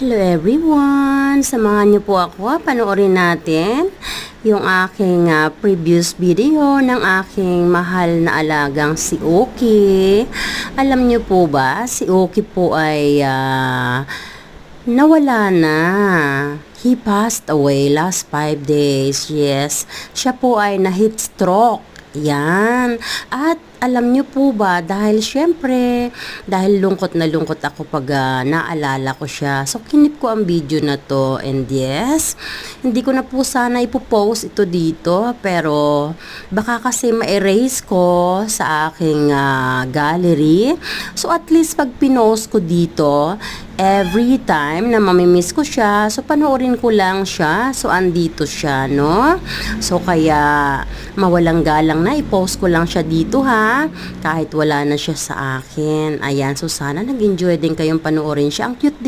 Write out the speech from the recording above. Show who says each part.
Speaker 1: Hello everyone! Samahan niyo po ako. Panoorin natin yung aking previous video ng aking mahal na alagang si Oki. Alam niyo po ba, si Oki po ay nawala na. He passed away last 5 days. Yes, siya po ay na-heat stroke. Yan. At alam niyo po ba, dahil syempre, dahil lungkot na lungkot ako pag naalala ko siya. So, kinip ko ang video na to. And yes, hindi ko na po sana ipopost ito dito. Pero, baka kasi ma-erase ko sa aking gallery. So, at least pag pinost ko dito, every time na mamimiss ko siya, so panoorin ko lang siya. So, andito siya, no? So, kaya mawalang galang na, i-post ko lang siya dito, ha? Kahit wala na siya sa akin. Ayan, so sana nag-enjoy din kayong panoorin siya. Ang cute,